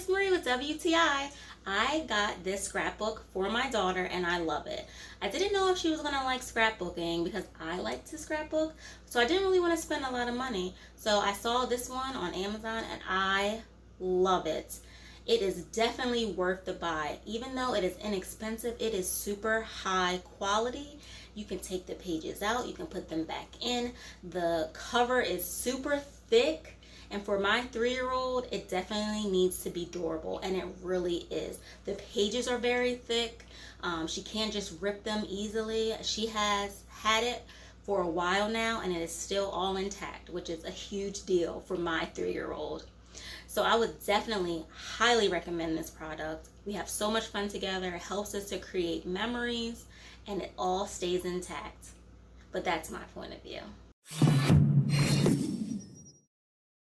it's Marie with WTI. I got this scrapbook for my daughter and I love it. I didn't know if she was gonna like scrapbooking because I like to scrapbook, so I didn't really want to spend a lot of money. So I saw this one on Amazon and I love it. It is definitely worth the buy. Even though it is inexpensive, it is super high quality. You can take the pages out, you can put them back in. The cover is super thick. And for my 3-year-old, it definitely needs to be durable, and it really is. The pages are very thick. She can't just rip them easily. She has had it for a while now, and it is still all intact, which is a huge deal for my 3-year-old. So I would definitely highly recommend this product. We have so much fun together. It helps us to create memories, and it all stays intact. But that's my point of view.